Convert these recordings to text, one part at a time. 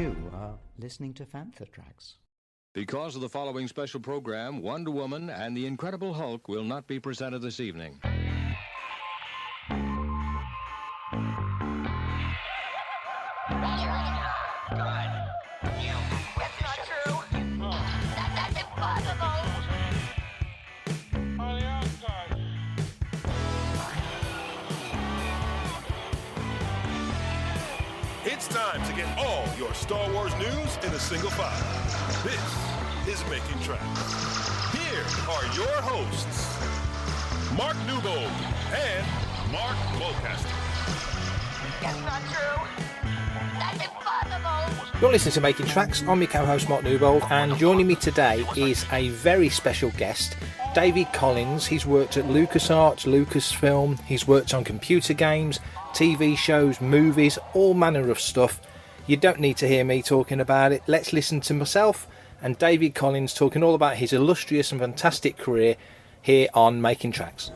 You are listening to Fantha Tracks. Because of the following special program, Wonder Woman and the Incredible Hulk will not be presented this evening. It's time to get all your Star Wars news in a single file. This is Making Tracks. Here are your hosts, Mark Newbold and Mark Mulcaster. It's not true. That's impossible. You're listening to Making Tracks. I'm your co-host Mark Newbold, and joining me today is a very special guest, David Collins. He's worked at LucasArts, Lucasfilm. He's worked on computer games, TV shows, movies, all manner of stuff. You don't need to hear me talking about it. Let's listen to myself and David Collins talking all about his illustrious and fantastic career here on Making Tracks.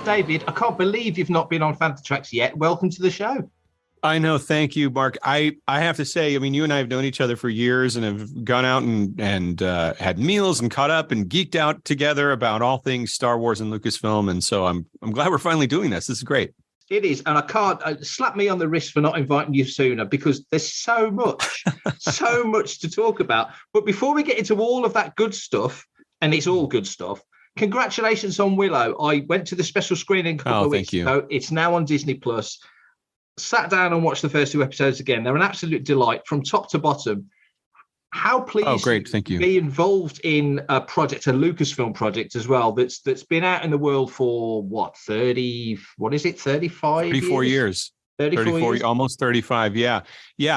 David, I can't believe you've not been on Fantha Tracks yet. Welcome to the show. I know. Thank you, Mark. I have to say, I mean, you and I have known each other for years and have gone out and had meals and caught up and geeked out together about all things Star Wars and Lucasfilm. And so I'm glad we're finally doing this. This is great. It is. And I can't slap me on the wrist for not inviting you sooner, because there's so much, so much to talk about. But before we get into all of that good stuff, and it's all good stuff, congratulations on Willow. I went to the special screening a couple of weeks ago. It's now on Disney Plus. Sat down and watched the first two episodes again. They're an absolute delight from top to bottom. How pleased Thank you. To be involved in a project, a Lucasfilm project as well, that's been out in the world for 35 years. 34 years, almost 35. Yeah.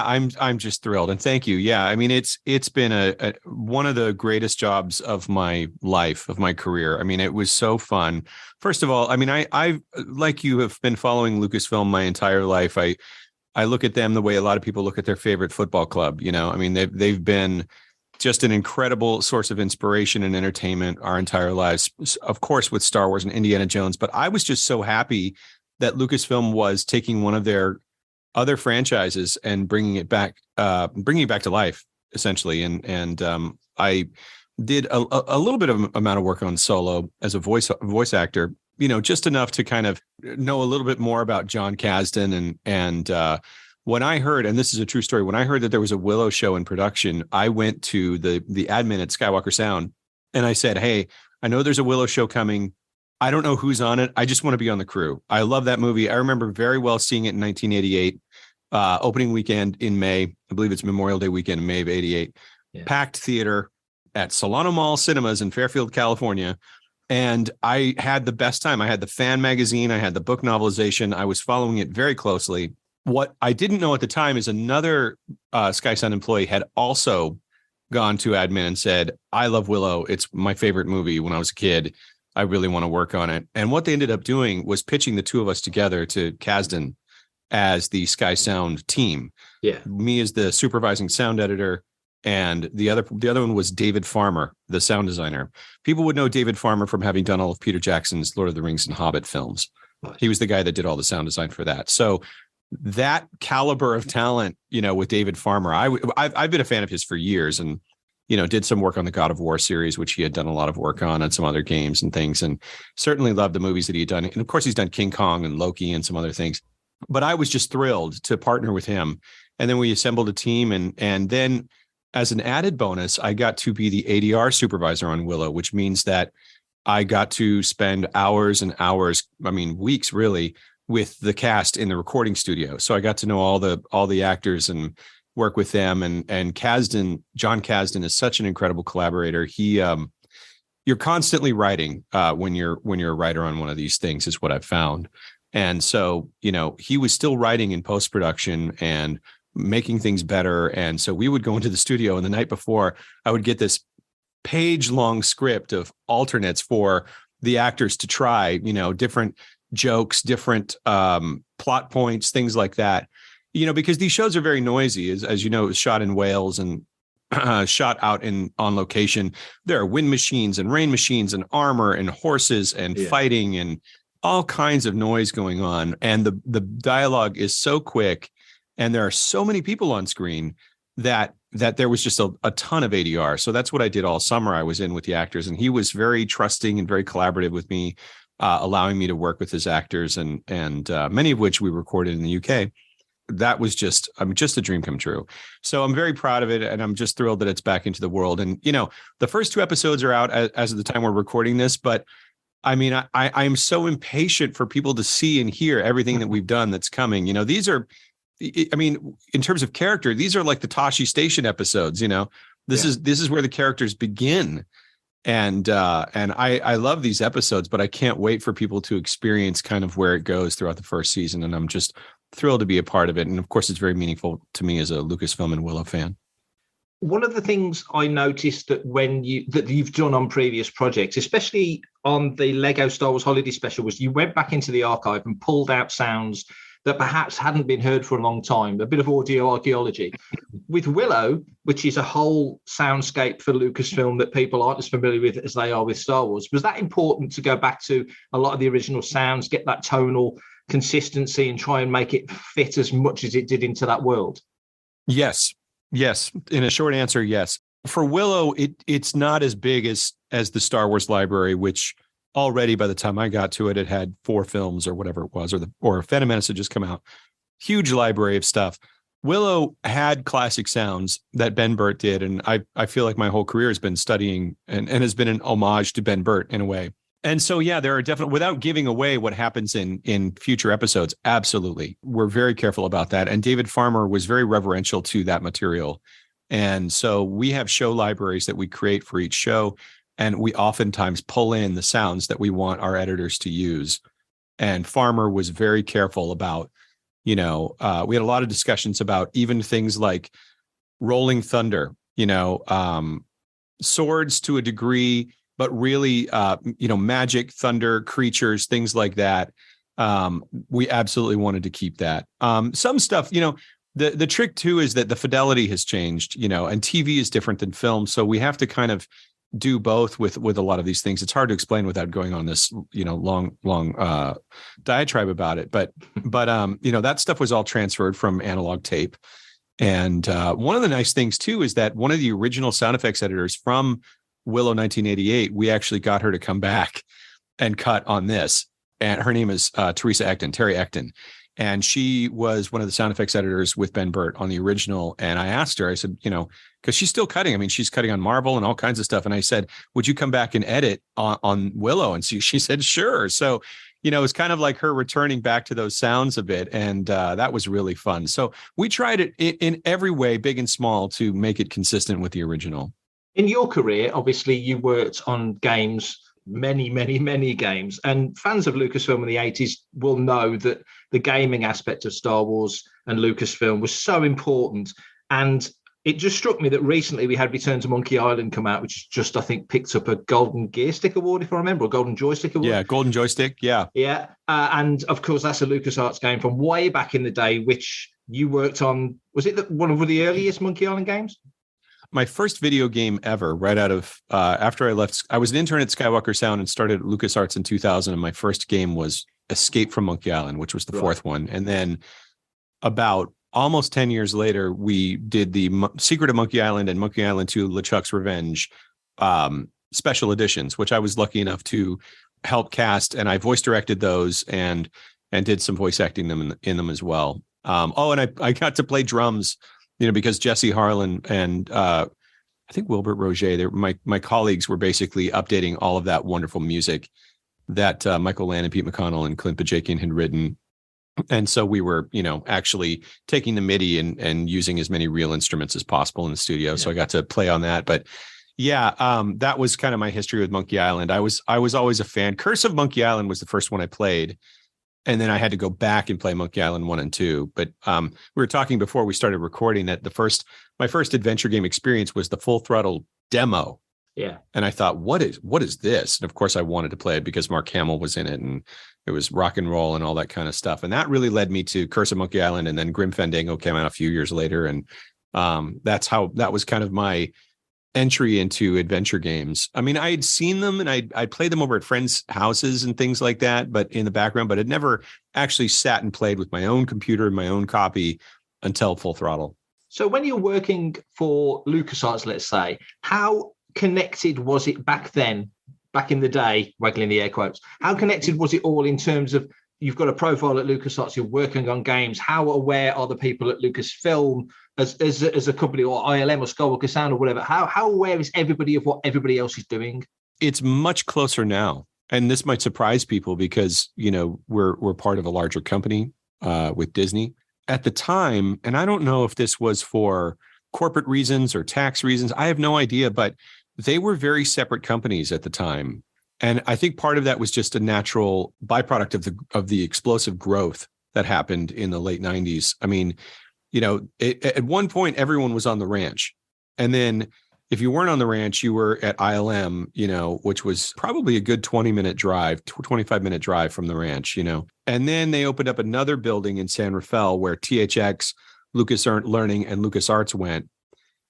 I'm just thrilled, and thank you. Yeah, I mean, it's been a one of the greatest jobs of my life, of my career. I mean, it was so fun. First of all, I mean, I like you have been following Lucasfilm my entire life. I look at them the way a lot of people look at their favorite football club. You know, I mean, they've been just an incredible source of inspiration and entertainment our entire lives. Of course, with Star Wars and Indiana Jones, but I was just so happy that Lucasfilm was taking one of their other franchises and bringing it back to life, essentially. And I did a little bit of amount of work on Solo as a voice actor, you know, just enough to kind of know a little bit more about Jon Kasdan. And when I heard, and this is a true story, when I heard that there was a Willow show in production, I went to the admin at Skywalker Sound and I said, hey, I know there's a Willow show coming. I don't know who's on it. I just want to be on the crew. I love that movie. I remember very well seeing it in 1988, opening weekend in May. I believe it's Memorial Day weekend in May of 88. Yeah. Packed theater at Solano Mall Cinemas in Fairfield, California. And I had the best time. I had the fan magazine. I had the book novelization. I was following it very closely. What I didn't know at the time is another Sky Sound employee had also gone to admin and said, I love Willow. It's my favorite movie when I was a kid. I really want to work on it. And what they ended up doing was pitching the two of us together to Kasdan as the Sky Sound team. Yeah. Me as the supervising sound editor, and the other one was David Farmer, the sound designer. People would know David Farmer from having done all of Peter Jackson's Lord of the Rings and Hobbit films. He was the guy that did all the sound design for that. So that caliber of talent, you know, with David Farmer, I've been a fan of his for years, and you know, did some work on the God of War series, which he had done a lot of work on some other games and things, and certainly loved the movies that he had done. And of course, he's done King Kong and Loki and some other things. But I was just thrilled to partner with him. And then we assembled a team. And then as an added bonus, I got to be the ADR supervisor on Willow, which means that I got to spend hours and hours, I mean, weeks really, with the cast in the recording studio. So I got to know all the actors and work with them, and Kasdan, Jon Kasdan, is such an incredible collaborator. He, you're constantly writing when you're a writer on one of these things, is what I've found. And so, you know, he was still writing in post-production and making things better. And so we would go into the studio, and the night before I would get this page-long script of alternates for the actors to try, you know, different jokes, different plot points, things like that. You know, because these shows are very noisy, as you know, it was shot in Wales and shot out on location. There are wind machines and rain machines and armor and horses and fighting and all kinds of noise going on. And the dialogue is so quick And there are so many people on screen that there was just a ton of ADR. So that's what I did all summer. I was in with the actors, and he was very trusting and very collaborative with me, allowing me to work with his actors, and many of which we recorded in the UK. That was just a dream come true. So I'm very proud of it, and I'm just thrilled that it's back into the world. And, the first 2 episodes are out as of the time we're recording this, but I mean, I'm so impatient for people to see and hear everything that we've done that's coming. These are, I mean, in terms of character, these are like the Tosche Station episodes. This is where the characters begin, and I love these episodes, but I can't wait for people to experience kind of where it goes throughout the first season. And I'm just thrilled to be a part of it. And of course, it's very meaningful to me as a Lucasfilm and Willow fan. One of the things I noticed that you've done on previous projects, especially on the Lego Star Wars Holiday Special, was you went back into the archive and pulled out sounds that perhaps hadn't been heard for a long time, a bit of audio archaeology. With Willow, which is a whole soundscape for Lucasfilm that people aren't as familiar with as they are with Star Wars, was that important to go back to a lot of the original sounds, get that tonal consistency and try and make it fit as much as it did into that world? Yes. In a short answer, yes. For Willow, it's not as big as the Star Wars library, which already by the time I got to it, it had 4 films or whatever it was, or Phantom Menace had just come out. Huge library of stuff. Willow had classic sounds that Ben Burtt did, and I feel like my whole career has been studying and has been an homage to Ben Burtt in a way. And so, yeah, there are definitely, without giving away what happens in future episodes, absolutely. We're very careful about that. And David Farmer was very reverential to that material. And so we have show libraries that we create for each show. And we oftentimes pull in the sounds that we want our editors to use. And Farmer was very careful about, we had a lot of discussions about even things like Rolling Thunder, swords to a degree, but really, magic, thunder, creatures, things like that. We absolutely wanted to keep that. Some stuff, the trick too is that the fidelity has changed, and TV is different than film. So we have to kind of do both with a lot of these things. It's hard to explain without going on this, long diatribe about it. But that stuff was all transferred from analog tape. And one of the nice things too is that one of the original sound effects editors from Willow 1988, we actually got her to come back and cut on this. And her name is Terry Ecton. And she was one of the sound effects editors with Ben Burtt on the original. And I asked her, I said, because she's still cutting. I mean, she's cutting on Marvel and all kinds of stuff. And I said, would you come back and edit on Willow? And she said, sure. So, it's kind of like her returning back to those sounds a bit. And that was really fun. So we tried it in every way, big and small, to make it consistent with the original. In your career, obviously, you worked on games, many, many, many games. And fans of Lucasfilm in the 80s will know that the gaming aspect of Star Wars and Lucasfilm was so important. And it just struck me that recently we had Return to Monkey Island come out, which just, I think, picked up a Golden Gear Stick Award, if I remember, or Golden Joystick Award. Yeah, Golden Joystick, yeah. Yeah, and of course, that's a LucasArts game from way back in the day, which you worked on. Was it one of the earliest Monkey Island games? My first video game ever, right out of after I left, I was an intern at Skywalker Sound and started at LucasArts in 2000. And my first game was Escape from Monkey Island, which was the fourth one. And then about almost 10 years later, we did the Secret of Monkey Island and Monkey Island 2 LeChuck's Revenge special editions, which I was lucky enough to help cast. And I voice directed those and did some voice acting in them as well. And I got to play drums, because Jesse Harlan and I think Wilbert Roger, my colleagues were basically updating all of that wonderful music that Michael Land and Pete McConnell and Clint Bajakian had written. And so we were, actually taking the MIDI and using as many real instruments as possible in the studio. Yeah. So I got to play on that. But yeah, that was kind of my history with Monkey Island. I was always a fan. Curse of Monkey Island was the first one I played. And then I had to go back and play Monkey Island 1 and 2. But we were talking before we started recording that my first adventure game experience was the Full Throttle demo. Yeah. And I thought, what is this? And of course I wanted to play it because Mark Hamill was in it and it was rock and roll and all that kind of stuff. And that really led me to Curse of Monkey Island, and then Grim Fandango came out a few years later. And that was kind of my entry into adventure games. I mean, I had seen them and I played them over at friends' houses and things like that, but in the background, but I'd never actually sat and played with my own computer and my own copy until Full Throttle. So when you're working for LucasArts, let's say, how connected was it back then, back in the day, waggling the air quotes, how connected was it all in terms of you've got a profile at LucasArts, you're working on games, how aware are the people at Lucasfilm as a company, or ILM or Skywalker Sound or whatever, how aware is everybody of what everybody else is doing? It's much closer now. And this might surprise people because, we're part of a larger company with Disney. At the time, and I don't know if this was for corporate reasons or tax reasons, I have no idea, but they were very separate companies at the time. And I think part of that was just a natural byproduct of the explosive growth that happened in the late 90s. I mean, at one point, everyone was on the ranch. And then if you weren't on the ranch, you were at ILM, which was probably a good 25-minute drive from the ranch, And then they opened up another building in San Rafael where THX, Lucas Learning, and LucasArts went.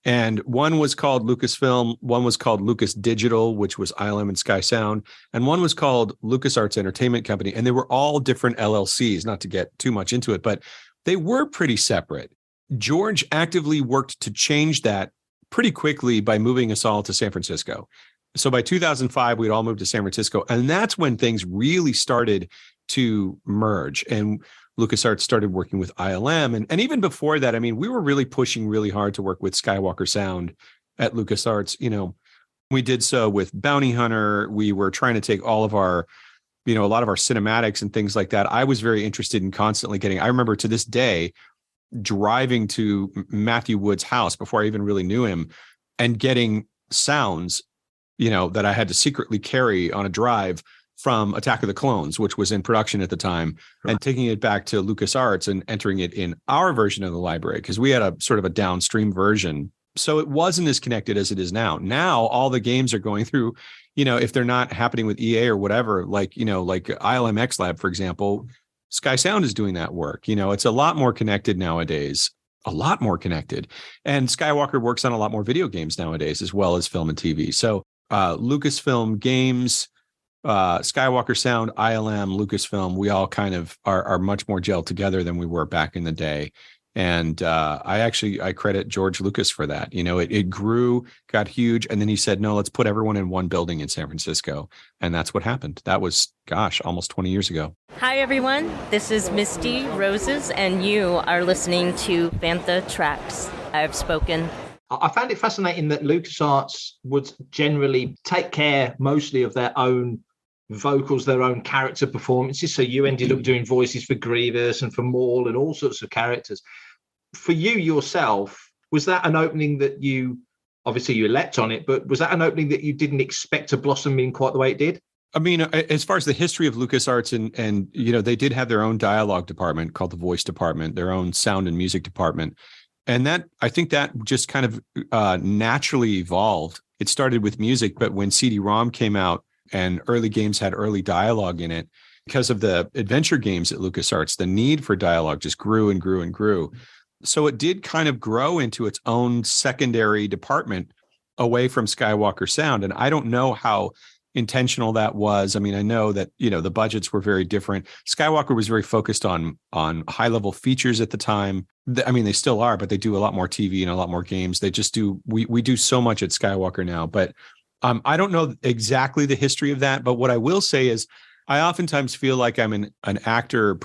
And one was called Lucasfilm, one was called Lucas Digital, which was ILM and Sky Sound, and one was called LucasArts Entertainment Company. And they were all different LLCs, not to get too much into it, but they were pretty separate. George actively worked to change that pretty quickly by moving us all to San Francisco. So by 2005, we'd all moved to San Francisco. And that's when things really started to merge. And LucasArts started working with ILM. And even before that, I mean, we were really pushing really hard to work with Skywalker Sound at LucasArts. We did so with Bounty Hunter. We were trying to take all of our, a lot of our cinematics and things like that. I was very interested in constantly I remember to this day, driving to Matthew Wood's house before I even really knew him and getting sounds, that I had to secretly carry on a drive from Attack of the Clones, which was in production at the time, right, and taking it back to LucasArts and entering it in our version of the library, because we had a sort of a downstream version. So it wasn't as connected as it is now. Now all the games are going through, if they're not happening with EA or whatever, like ILM X Lab, for example, Sky Sound is doing that work. It's a lot more connected nowadays, a lot more connected. And Skywalker works on a lot more video games nowadays, as well as film and TV. So Lucasfilm Games, Skywalker Sound, ILM, Lucasfilm, we all kind of are much more gelled together than we were back in the day. And I credit George Lucas for that. It grew, got huge. And then he said, no, let's put everyone in one building in San Francisco. And that's what happened. That was, almost 20 years ago. Hi, everyone. This is Misty Roses, and you are listening to Bantha Tracks. I have spoken. I found it fascinating that LucasArts would generally take care mostly of their own vocals, their own character performances. So you ended up doing voices for Grievous and for Maul and all sorts of characters. For you yourself, was that an opening that obviously you leapt on it, but was that an opening that you didn't expect to blossom in quite the way it did? I mean, as far as the history of LucasArts and they did have their own dialogue department called the voice department, their own sound and music department. And I think that just kind of naturally evolved. It started with music, but when CD-ROM came out and early games had early dialogue in it, because of the adventure games at LucasArts, the need for dialogue just grew and grew and grew. So it did kind of grow into its own secondary department away from Skywalker Sound. And I don't know how intentional that was. I mean, I know that, the budgets were very different. Skywalker was very focused on high level features at the time. I mean, they still are, but they do a lot more TV and a lot more games. They just do, we do so much at Skywalker now, but I don't know exactly the history of that. But what I will say is I oftentimes feel like I'm an actor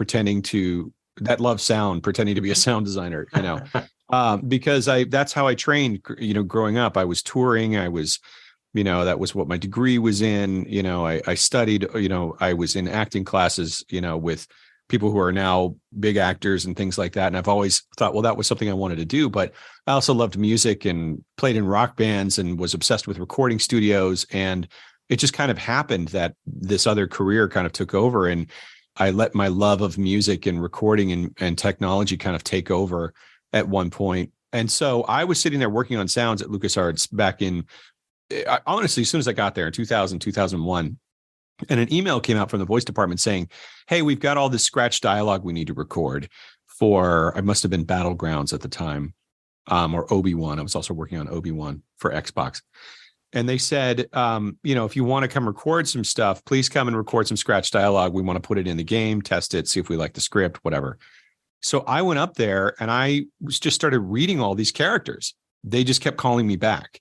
that loves sound, pretending to be a sound designer, because that's how I trained, growing up. I was touring. I was, that was what my degree was in. I studied, I was in acting classes, with people who are now big actors and things like that. And I've always thought, well, that was something I wanted to do. But I also loved music and played in rock bands and was obsessed with recording studios. And it just kind of happened that this other career kind of took over. And I let my love of music and recording and technology kind of take over at one point. And so I was sitting there working on sounds at LucasArts back in, honestly, as soon as I got there in 2000, 2001, and an email came out from the voice department saying, hey, we've got all this scratch dialogue we need to record for, I must have been Battlegrounds at the time, or Obi-Wan. I was also working on Obi-Wan for Xbox. And they said, if you want to come record some stuff, please come and record some scratch dialogue. We want to put it in the game, test it, see if we like the script, whatever. So I went up there and I just started reading all these characters. They just kept calling me back.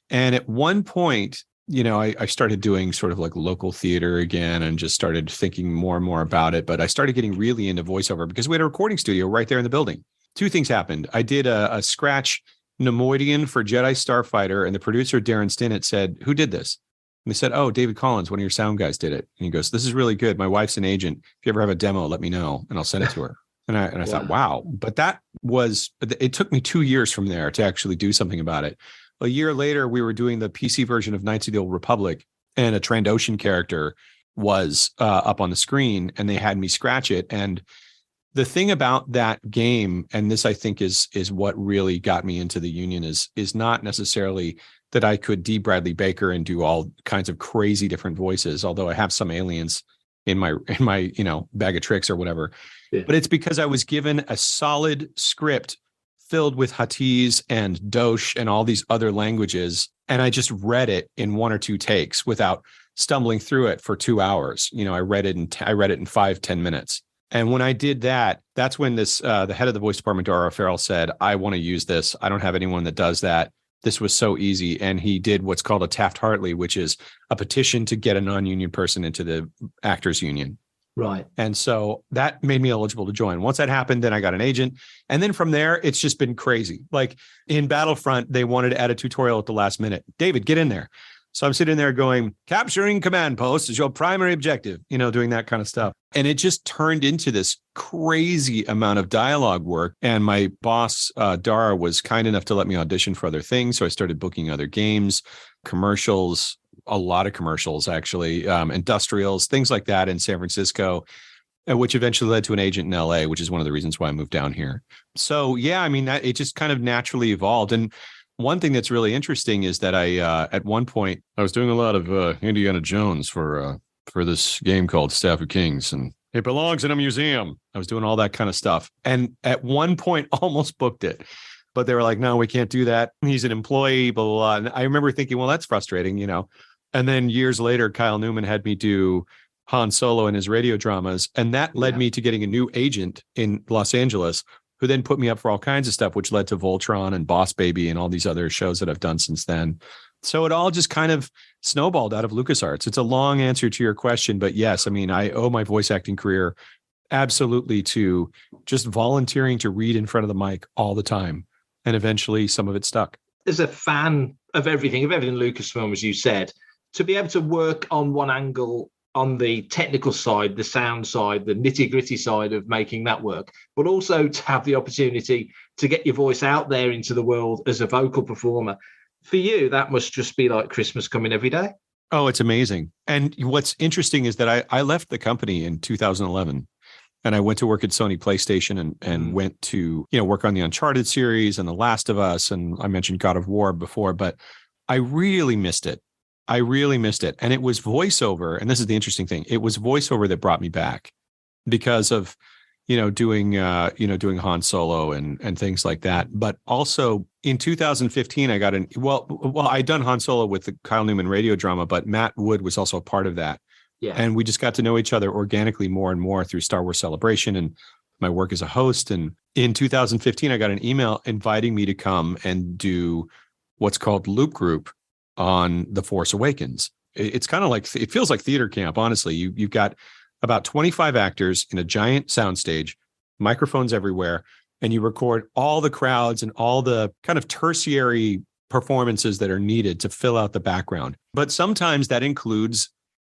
And at one point, I started doing sort of like local theater again and just started thinking more and more about it. But I started getting really into voiceover because we had a recording studio right there in the building. Two things happened. I did a scratch Nemoidian for Jedi Starfighter, and the producer, Darren Stinnett, said, "Who did this?" And they said, "Oh, David Collins, one of your sound guys did it." And he goes, "This is really good. My wife's an agent. If you ever have a demo, let me know and I'll send it to her." And I thought, wow. But it took me 2 years from there to actually do something about it. A year later, we were doing the PC version of Knights of the Old Republic, and a Trandoshan character was up on the screen, and they had me scratch it. And the thing about that game, and this I think is what really got me into the Union, is not necessarily that I could D. Bradley Baker and do all kinds of crazy different voices, although I have some aliens in my bag of tricks or whatever. Yeah. But it's because I was given a solid script filled with Huttese and Dosh and all these other languages, and I just read it in 1 or 2 takes without stumbling through it for 2 hours. I read it in 5-10 minutes. And when I did that, that's when the head of the voice department, Dara Farrell, said, "I want to use this. I don't have anyone that does that. This was so easy." And he did what's called a Taft-Hartley, which is a petition to get a non-union person into the actors union. Right. And so that made me eligible to join. Once that happened, then I got an agent. And then from there, it's just been crazy. Like in Battlefront, they wanted to add a tutorial at the last minute. "David, get in there." So I'm sitting there going, "Capturing command posts is your primary objective," doing that kind of stuff. And it just turned into this crazy amount of dialogue work. And my boss, Dara, was kind enough to let me audition for other things. So I started booking other games, commercials, a lot of commercials, actually, industrials, things like that in San Francisco, which eventually led to an agent in LA, which is one of the reasons why I moved down here. So, yeah, I mean, it just kind of naturally evolved. And one thing that's really interesting is that at one point, I was doing a lot of Indiana Jones for this game called Staff of Kings, and it belongs in a museum. I was doing all that kind of stuff. And at one point, almost booked it. But they were like, "No, we can't do that. He's an employee, blah, blah, blah." And I remember thinking, well, that's frustrating, And then years later, Kyle Newman had me do Han Solo in his radio dramas. And that led me to getting a new agent in Los Angeles, who then put me up for all kinds of stuff, which led to Voltron and Boss Baby and all these other shows that I've done since then. So it all just kind of snowballed out of LucasArts. It's a long answer to your question, but yes, I mean, I owe my voice acting career absolutely to just volunteering to read in front of the mic all the time. And eventually some of it stuck. As a fan of everything Lucasfilm, as you said, to be able to work on one angle on the technical side, the sound side, the nitty-gritty side of making that work, but also to have the opportunity to get your voice out there into the world as a vocal performer. For you, that must just be like Christmas coming every day. Oh, it's amazing. And what's interesting is that I left the company in 2011 and I went to work at Sony PlayStation and went to, work on the Uncharted series and The Last of Us. And I mentioned God of War before, but I really missed it. And it was voiceover. And this is the interesting thing. It was voiceover that brought me back because of, doing Han Solo and things like that. But also in 2015, I got I'd done Han Solo with the Kyle Newman radio drama, but Matt Wood was also a part of that. Yeah. And we just got to know each other organically more and more through Star Wars Celebration and my work as a host. And in 2015, I got an email inviting me to come and do what's called Loop Group on The Force Awakens. It's kind of like, it feels like theater camp, honestly. You've got about 25 actors in a giant soundstage, microphones everywhere, and you record all the crowds and all the kind of tertiary performances that are needed to fill out the background. But sometimes that includes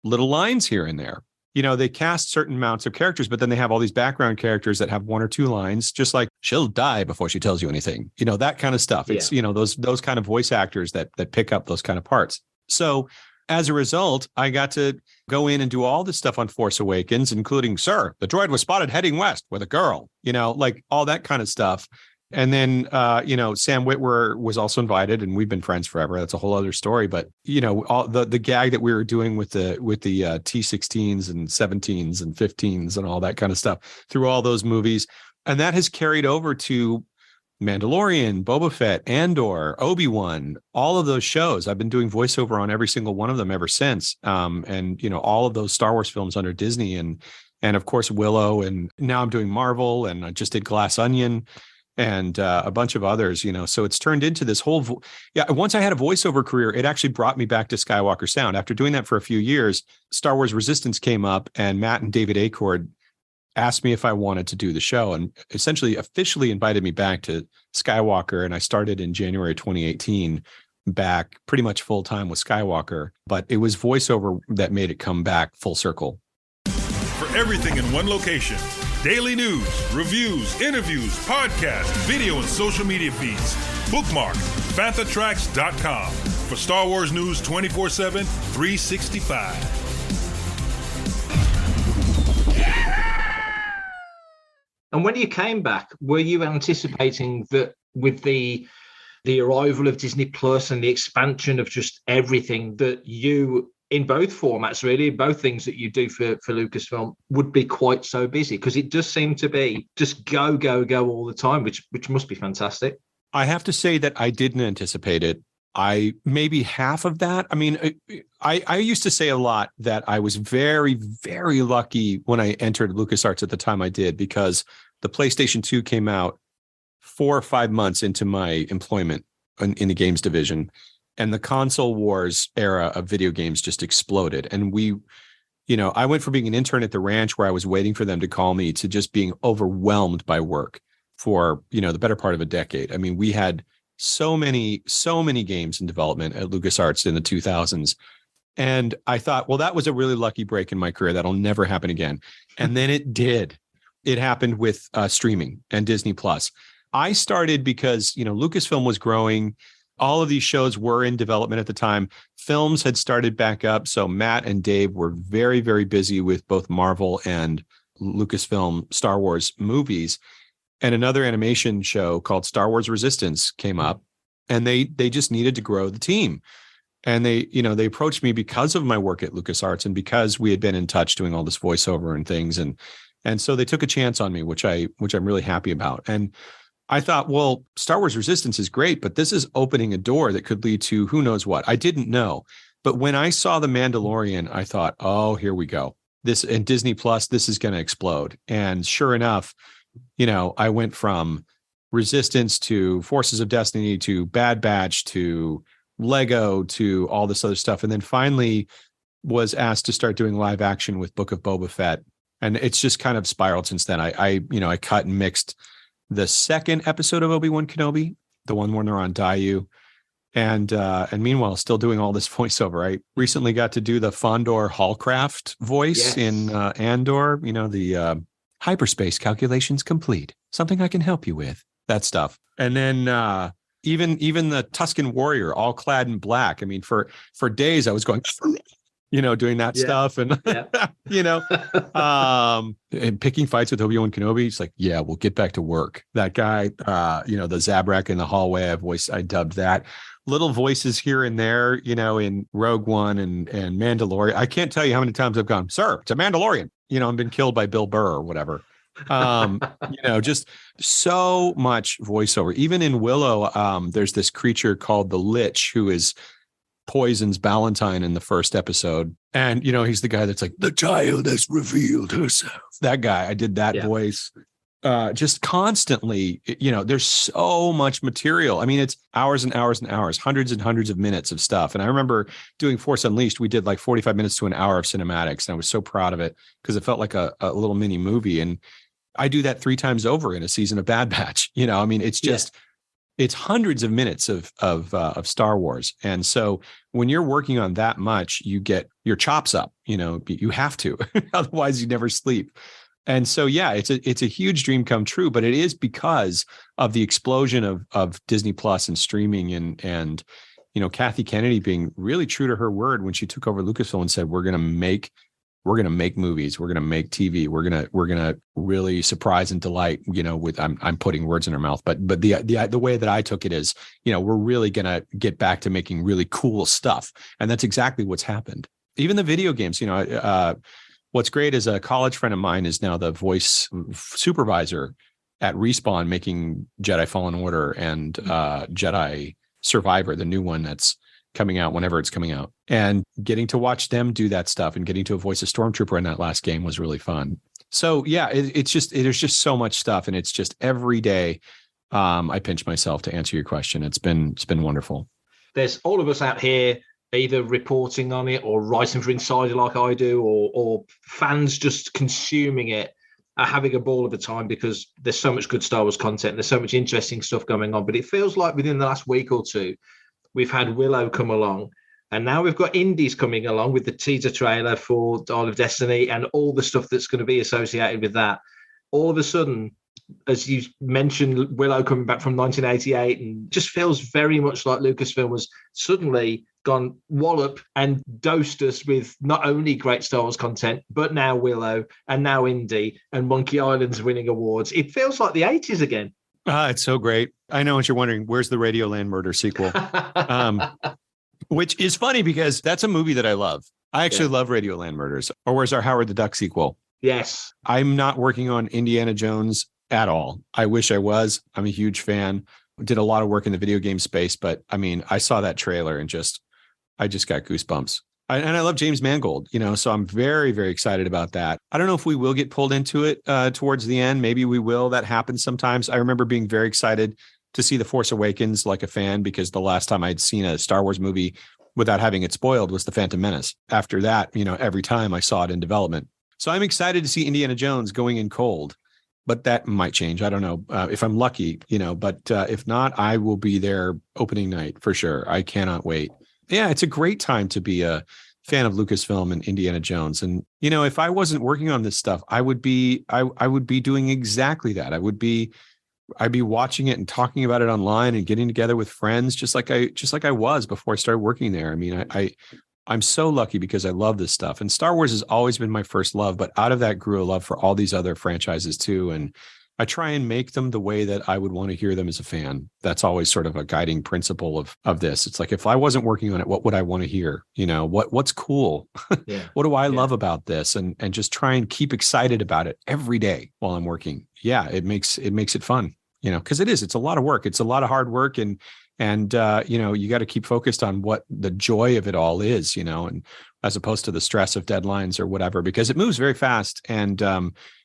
little lines here and there. They cast certain amounts of characters, but then they have all these background characters that have 1 or 2 lines, just like "she'll die before she tells you anything," that kind of stuff. It's, those kind of voice actors that pick up those kind of parts. So as a result, I got to go in and do all this stuff on Force Awakens, including, "Sir, the droid was spotted heading west with a girl," like all that kind of stuff. And then, Sam Witwer was also invited, and we've been friends forever. That's a whole other story. But, all the gag that we were doing with the T-16s and 17s and 15s and all that kind of stuff through all those movies. And that has carried over to Mandalorian, Boba Fett, Andor, Obi-Wan, all of those shows. I've been doing voiceover on every single one of them ever since. And, all of those Star Wars films under Disney. And and of course Willow, and now I'm doing Marvel, and I just did Glass Onion, and a bunch of others, so it's turned into this whole once I had a voiceover career, it actually brought me back to Skywalker Sound. After doing that for a few years, Star Wars Resistance came up, and Matt and David Acord asked me if I wanted to do the show, and essentially officially invited me back to Skywalker. And I started in January 2018 back pretty much full time with Skywalker, but it was voiceover that made it come back full circle. For everything in one location, daily news, reviews, interviews, podcasts, video, and social media feeds, bookmark FanthaTracks.com for Star Wars news 24/7, 365. And when you came back, were you anticipating that with the arrival of Disney Plus and the expansion of just everything, that you, in both formats, really, both things that you do for Lucasfilm, would be quite so busy? Because it does seem to be just go all the time, which must be fantastic. I have to say that I didn't anticipate it. I maybe half of that. I mean, I used to say a lot that I was very, very lucky when I entered LucasArts at the time I did, because the PlayStation 2 came out 4 or 5 months into my employment in the games division, and the console wars era of video games just exploded. And I went from being an intern at the ranch where I was waiting for them to call me to just being overwhelmed by work for, the better part of a decade. I mean, we had so many games in development at LucasArts in the 2000s. And I thought, well, that was a really lucky break in my career. That'll never happen again. And then it did. It happened with streaming and Disney Plus. I started because, Lucasfilm was growing. All of these shows were in development at the time. Films had started back up. So Matt and Dave were very, very busy with both Marvel and Lucasfilm Star Wars movies. And another animation show called Star Wars Resistance came up, and they just needed to grow the team. And they approached me because of my work at LucasArts and because we had been in touch doing all this voiceover and things. And so they took a chance on me, which I'm really happy about. And I thought, well, Star Wars Resistance is great, but this is opening a door that could lead to who knows what. I didn't know. But when I saw The Mandalorian, I thought, oh, here we go. This and Disney Plus, this is going to explode. And sure enough, I went from Resistance to Forces of Destiny to Bad Batch to Lego to all this other stuff. And then finally was asked to start doing live action with Book of Boba Fett. And it's just kind of spiraled since then. I cut and mixed the second episode of Obi-Wan Kenobi, the one where they're on Daiyu. And meanwhile, still doing all this voiceover. I recently got to do the Fondor Hallcraft voice in Andor, the hyperspace calculations complete. Something I can help you with. That stuff. And then even the Tusken Warrior, all clad in black. I mean, for days I was going, doing that stuff, and and picking fights with Obi-Wan Kenobi. It's like, yeah, we'll get back to work. That guy, the Zabrak in the hallway. I dubbed that. Little voices here and there, in Rogue One and Mandalorian. I can't tell you how many times I've gone, sir, it's a Mandalorian. I've been killed by Bill Burr or whatever. Just so much voiceover. Even in Willow, there's this creature called the Lich who is poisons Ballantyne in the first episode. And, he's the guy that's like, the child has revealed herself. That guy, I did that voice. Just constantly, there's so much material. I mean, it's hours and hours and hours, hundreds and hundreds of minutes of stuff. And I remember doing Force Unleashed, we did like 45 minutes to an hour of cinematics. And I was so proud of it because it felt like a little mini movie. And I do that 3 times over in a season of Bad Batch. I mean, it's just, it's hundreds of minutes of Star Wars. And so when you're working on that much, you get your chops up, you have to, otherwise you never sleep. And so, it's a huge dream come true, but it is because of the explosion of Disney Plus and streaming and Kathy Kennedy being really true to her word when she took over Lucasfilm and said, we're going to make movies, we're going to make TV, we're going to really surprise and delight, with, I'm putting words in her mouth, but the way that I took it is, we're really going to get back to making really cool stuff. And that's exactly what's happened. Even the video games, what's great is a college friend of mine is now the voice supervisor at Respawn, making Jedi Fallen Order and Jedi Survivor, the new one that's coming out whenever it's coming out. And getting to watch them do that stuff and getting to voice a Stormtrooper in that last game was really fun. So yeah, there's just so much stuff, and it's just every day I pinch myself to answer your question. It's been wonderful. There's all of us out here either reporting on it or writing for Insider like I do, or fans just consuming it, are having a ball of a time because there's so much good Star Wars content. There's so much interesting stuff going on. But it feels like within the last week or two, we've had Willow come along, and now we've got Indies coming along with the teaser trailer for Dial of Destiny and all the stuff that's going to be associated with that. All of a sudden, as you mentioned, Willow coming back from 1988, and just feels very much like Lucasfilm was suddenly gone wallop and dosed us with not only great Star Wars content, but now Willow and now Indy and Monkey Island's winning awards. It feels like the 80s again. It's so great. I know what you're wondering. Where's the Radioland Murder sequel? Which is funny because that's a movie that I love. I actually love Radioland Murders. Or where's our Howard the Duck sequel? Yes. I'm not working on Indiana Jones at all. I wish I was. I'm a huge fan. Did a lot of work in the video game space, but I mean, I saw that trailer and I just got goosebumps. And I love James Mangold, so I'm very, very excited about that. I don't know if we will get pulled into it towards the end. Maybe we will. That happens sometimes. I remember being very excited to see The Force Awakens like a fan, because the last time I'd seen a Star Wars movie without having it spoiled was The Phantom Menace. After that, every time I saw it in development. So I'm excited to see Indiana Jones going in cold, but that might change. I don't know if I'm lucky, but if not, I will be there opening night for sure. I cannot wait. Yeah, it's a great time to be a fan of Lucasfilm and Indiana Jones. And, if I wasn't working on this stuff, I would be doing exactly that. I'd be watching it and talking about it online and getting together with friends, just like I was before I started working there. I mean, I'm so lucky because I love this stuff, and Star Wars has always been my first love, but out of that grew a love for all these other franchises too. And I try and make them the way that I would want to hear them as a fan. That's always sort of a guiding principle of this. It's like, if I wasn't working on it, what would I want to hear? What's cool? Yeah. What do I love about this? And just try and keep excited about it every day while I'm working. Yeah, it makes it fun, because it's a lot of work. It's a lot of hard work, and you got to keep focused on what the joy of it all is, and as opposed to the stress of deadlines or whatever, because it moves very fast. And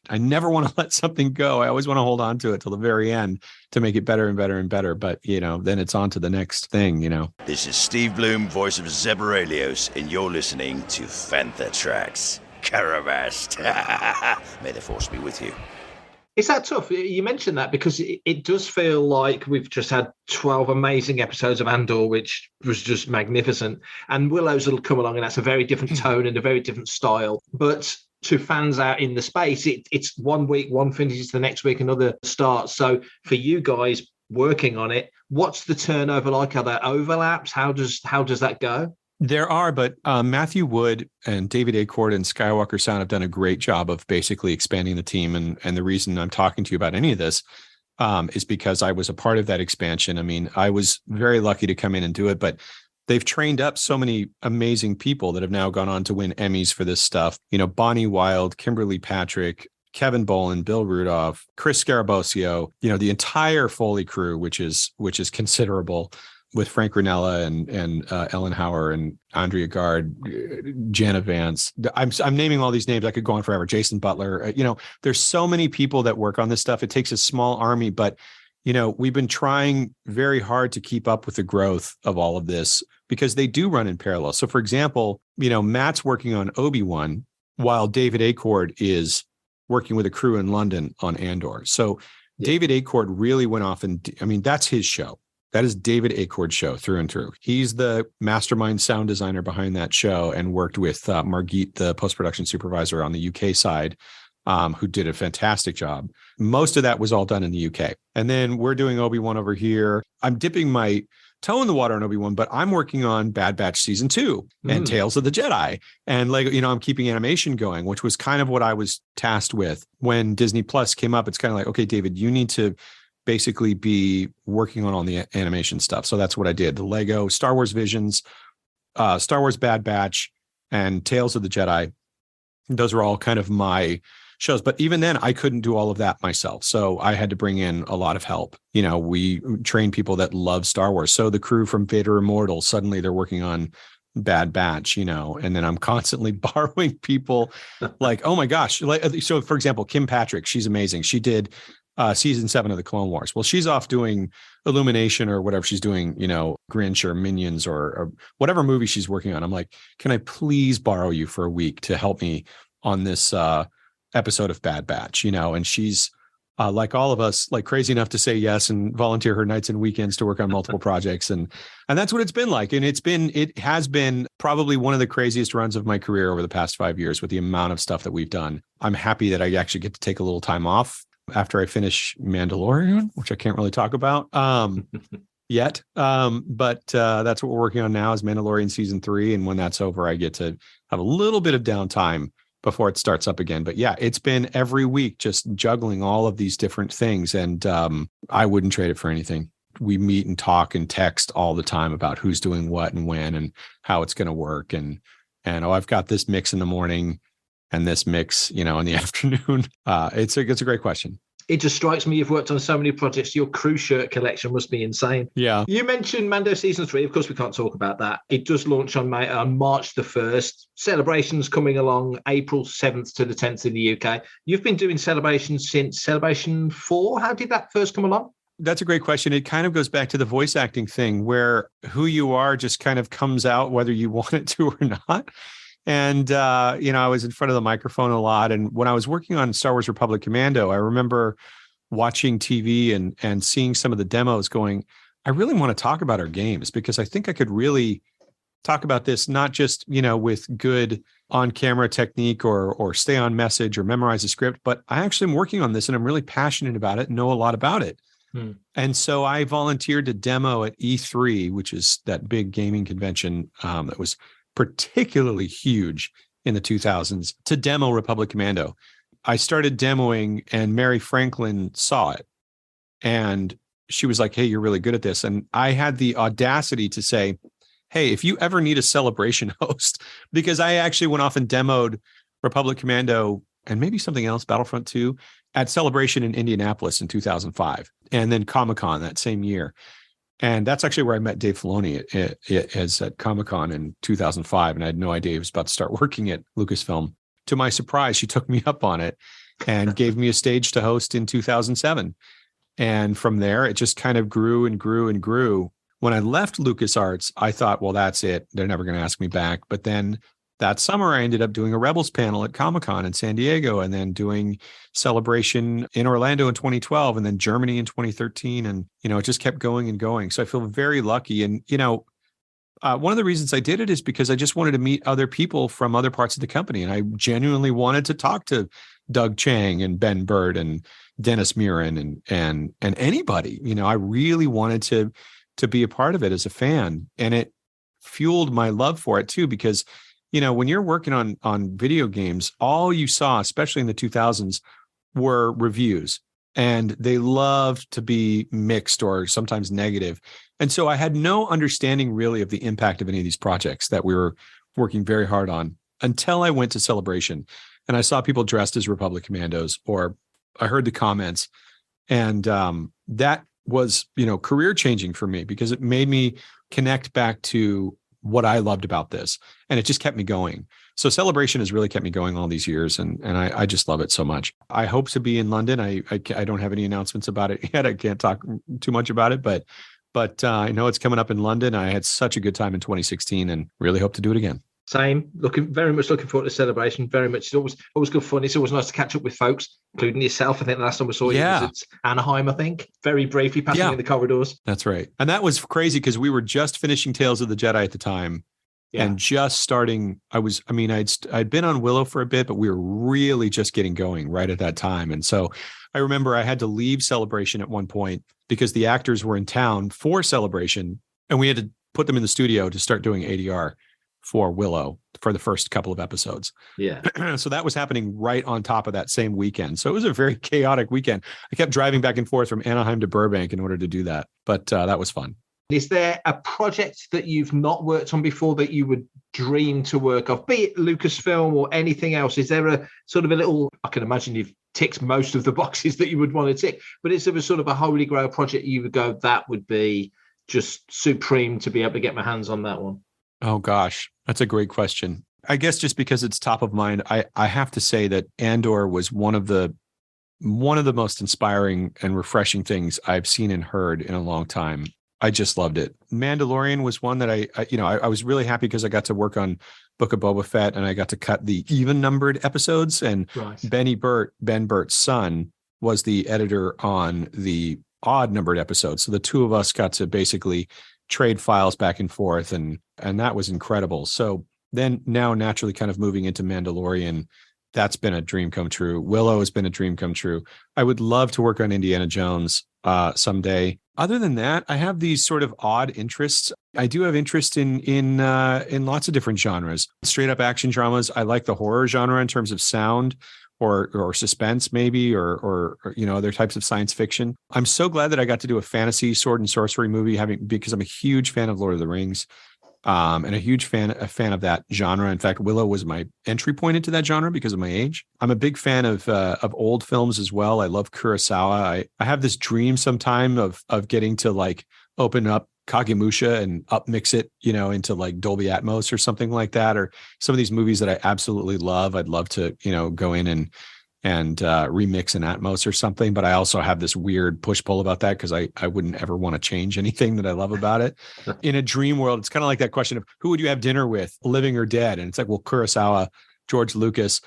I never want to let something go. I always want to hold on to it till the very end to make it better and better and better. But, then it's on to the next thing, This is Steve Bloom, voice of Zeb Aurelius, and you're listening to Fantha Tracks. Caravast. May the force be with you. Is that tough? You mentioned that because it does feel like we've just had 12 amazing episodes of Andor, which was just magnificent. And Willow's will come along, and that's a very different tone and a very different style. But to fans out in the space, it's 1 week, one finishes the next week, another starts. So for you guys working on it, what's the turnover like? Are there overlaps? How does that go? There are, but Matthew Wood and David Acord and Skywalker Sound have done a great job of basically expanding the team. And the reason I'm talking to you about any of this is because I was a part of that expansion. I mean, I was very lucky to come in and do it, but they've trained up so many amazing people that have now gone on to win Emmys for this stuff. Bonnie Wild, Kimberly Patrick, Kevin Boland, Bill Rudolph, Chris Scarabosio, the entire Foley crew, which is considerable, with Frank Ranella and Ellen Hauer and Andrea Gard, Jana Vance. I'm naming all these names. I could go on forever. Jason Butler. There's so many people that work on this stuff. It takes a small army, but we've been trying very hard to keep up with the growth of all of this because they do run in parallel. So, for example, Matt's working on Obi-Wan while David Acord is working with a crew in London on Andor. So, David Acord really went off that's his show. That is David Acord's show through and through. He's the mastermind sound designer behind that show and worked with Margit, the post-production supervisor on the UK side, who did a fantastic job. Most of that was all done in the UK. And then we're doing Obi-Wan over here. I'm dipping my toe in the water on Obi-Wan, but I'm working on Bad Batch Season 2 and Tales of the Jedi. And I'm keeping animation going, which was kind of what I was tasked with. When Disney Plus came up, it's kind of like, okay, David, you need to basically be working on all the animation stuff. So that's what I did. The Lego, Star Wars Visions, Star Wars Bad Batch, and Tales of the Jedi. Those are all kind of my shows. But even then, I couldn't do all of that myself. So I had to bring in a lot of help. We train people that love Star Wars. So the crew from Vader Immortal, suddenly they're working on Bad Batch, and then I'm constantly borrowing people like, oh my gosh. So for example, Kim Patrick, she's amazing. She did season 7 of the Clone Wars. Well, she's off doing Illumination or whatever she's doing, Grinch or Minions or whatever movie she's working on. I'm like, can I please borrow you for a week to help me on this episode of Bad Batch, and she's like all of us, like crazy enough to say yes and volunteer her nights and weekends to work on multiple projects. And that's what it's been like. And it has been probably one of the craziest runs of my career over the past 5 years with the amount of stuff that we've done. I'm happy that I actually get to take a little time off after I finish Mandalorian, which I can't really talk about yet. But that's what we're working on now is Mandalorian season 3. And when that's over, I get to have a little bit of downtime before it starts up again. But yeah, it's been every week just juggling all of these different things. And I wouldn't trade it for anything. We meet and talk and text all the time about who's doing what and when and how it's going to work. And I've got this mix in the morning and this mix, in the afternoon. It's a great question. It just strikes me you've worked on so many projects. Your crew shirt collection must be insane. Yeah. You mentioned Mando season 3. Of course, we can't talk about that. It does launch on March the 1st. Celebrations coming along April 7th to the 10th in the UK. You've been doing celebrations since Celebration 4. How did that first come along? That's a great question. It kind of goes back to the voice acting thing where who you are just kind of comes out whether you want it to or not. And, I was in front of the microphone a lot. And when I was working on Star Wars Republic Commando, I remember watching TV and seeing some of the demos going, I really want to talk about our games because I think I could really talk about this, not just, with good on-camera technique or stay on message or memorize a script, but I actually am working on this and I'm really passionate about it and know a lot about it. And so I volunteered to demo at E3, which is that big gaming convention that was particularly huge in the 2000s, to demo Republic Commando. I started demoing and Mary Franklin saw it and she was like, hey, you're really good at this. And I had the audacity to say, hey, if you ever need a Celebration host, because I actually went off and demoed Republic Commando and maybe something else, Battlefront 2, at Celebration in Indianapolis in 2005, and then Comic-Con that same year. And that's actually where I met Dave Filoni at Comic-Con in 2005. And I had no idea he was about to start working at Lucasfilm. To my surprise, she took me up on it and gave me a stage to host in 2007. And from there, it just kind of grew and grew and grew. When I left LucasArts, I thought, well, that's it. They're never going to ask me back. But then that summer, I ended up doing a Rebels panel at Comic-Con in San Diego and then doing Celebration in Orlando in 2012 and then Germany in 2013. And, it just kept going and going. So I feel very lucky. And, one of the reasons I did it is because I just wanted to meet other people from other parts of the company. And I genuinely wanted to talk to Doug Chang and Ben Bird and Dennis Muren and anybody. I really wanted to be a part of it as a fan. And it fueled my love for it too, because when you're working on video games, all you saw, especially in the 2000s, were reviews, and they loved to be mixed or sometimes negative. And so I had no understanding really of the impact of any of these projects that we were working very hard on until I went to Celebration and I saw people dressed as Republic Commandos, or I heard the comments, and that was, career changing for me because it made me connect back to what I loved about this. And it just kept me going. So Celebration has really kept me going all these years. And I just love it so much. I hope to be in London. I don't have any announcements about it yet. I can't talk too much about it, but I know it's coming up in London. I had such a good time in 2016 and really hope to do it again. Same. Very much looking forward to Celebration. Very much. It's always good fun. It's always nice to catch up with folks, including yourself. I think the last time we saw you was at Anaheim, I think. Very briefly passing in the corridors. That's right. And that was crazy because we were just finishing Tales of the Jedi at the time and just starting. I'd been on Willow for a bit, but we were really just getting going right at that time. And so I remember I had to leave Celebration at one point because the actors were in town for Celebration and we had to put them in the studio to start doing ADR for Willow for the first couple of episodes. Yeah. So that was happening right on top of that same weekend. So it was a very chaotic weekend. I kept driving back and forth from Anaheim to Burbank in order to do that. But that was fun. Is there a project that you've not worked on before that you would dream to work off, be it Lucasfilm or anything else? Is there a sort of a little, I can imagine you've ticked most of the boxes that you would want to tick, but is there a sort of a holy grail project you would go, that would be just supreme to be able to get my hands on that one? Oh, gosh. That's a great question. I guess just because it's top of mind, I have to say that Andor was one of the most inspiring and refreshing things I've seen and heard in a long time. I just loved it. Mandalorian was one that I was really happy because I got to work on Book of Boba Fett and I got to cut the even numbered episodes. And right. Ben Burtt's son, was the editor on the odd numbered episodes. So the two of us got to basically trade files back and forth, and that was incredible. So then now naturally kind of moving into Mandalorian, that's been a dream come true. Willow has been a dream come true. I would love to work on Indiana Jones someday. Other than that, I have these sort of odd interests. I do have interest in lots of different genres. Straight up action dramas. I like the horror genre in terms of sound or suspense maybe, or other types of science fiction. I'm so glad that I got to do a fantasy sword and sorcery movie because I'm a huge fan of Lord of the Rings. And a huge fan of that genre. In fact, Willow was my entry point into that genre because of my age. I'm a big fan of old films as well. I love Kurosawa. I have this dream sometime of getting to like open up Kagemusha and upmix it, into like Dolby Atmos or something like that, or some of these movies that I absolutely love. I'd love to, go in and remix an Atmos or something. But I also have this weird push-pull about that because I wouldn't ever want to change anything that I love about it. In a dream world, it's kind of like that question of who would you have dinner with, living or dead? And it's like, well, Kurosawa, George Lucas.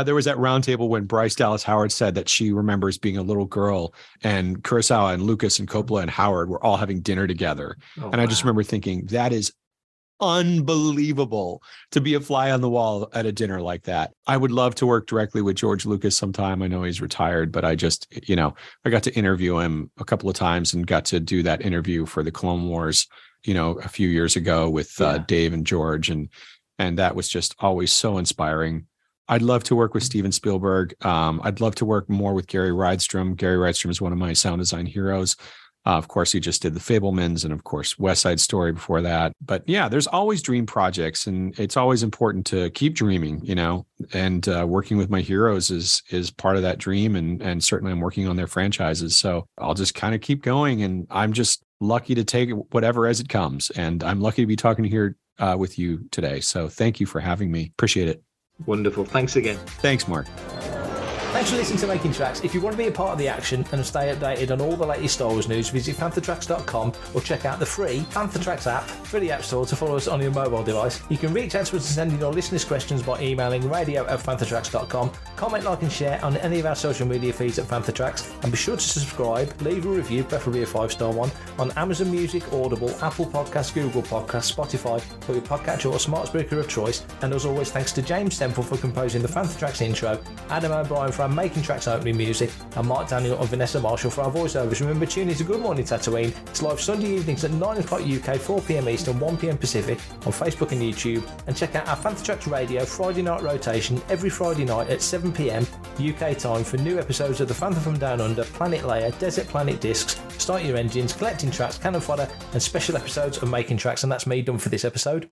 There was that roundtable when Bryce Dallas Howard said that she remembers being a little girl and Kurosawa and Lucas and Coppola and Howard were all having dinner together. Oh, and I just remember thinking, that is unbelievable to be a fly on the wall at a dinner like that. I would love to work directly with George Lucas sometime. I know he's retired, but I just, I got to interview him a couple of times and got to do that interview for the Clone Wars, a few years ago with Dave and George. And that was just always so inspiring. I'd love to work with Steven Spielberg. I'd love to work more with Gary Rydstrom. Gary Rydstrom is one of my sound design heroes. Of course, he just did The Fabelmans and, of course, West Side Story before that. But yeah, there's always dream projects, and it's always important to keep dreaming, and working with my heroes is part of that dream. And certainly I'm working on their franchises. So I'll just kind of keep going. And I'm just lucky to take whatever as it comes. And I'm lucky to be talking here with you today. So thank you for having me. Appreciate it. Wonderful. Thanks again. Thanks, Mark. Thanks for listening to Making Tracks. If you want to be a part of the action and stay updated on all the latest Star Wars news, visit fanthatracks.com or check out the free Fanthatracks app for the App Store to follow us on your mobile device. You can reach out to us and send in your listeners' questions by emailing radio@fanthatracks.com. Comment, like and share on any of our social media feeds at Fanthatracks, and be sure to subscribe, leave a review, preferably a 5-star one, on Amazon Music, Audible, Apple Podcasts, Google Podcasts, Spotify, or your podcatcher or smart speaker of choice. And as always, thanks to James Temple for composing the Fanthatracks intro, Adam O'Brien for our Making Tracks opening music, and Mark Daniel and Vanessa Marshall for our voiceovers. Remember, tune in to Good Morning Tatooine. It's live Sunday evenings at 9 o'clock UK, 4 p.m. Eastern, 1 p.m. Pacific on Facebook and YouTube. And check out our Fanthatracks Radio Friday night rotation every Friday night at 7 p.m. UK time for new episodes of The Phantom from Down Under, Planet Leia, Desert Planet Discs, Start Your Engines, Collecting Tracks, Cannon Fodder, and special episodes of Making Tracks. And that's me done for this episode.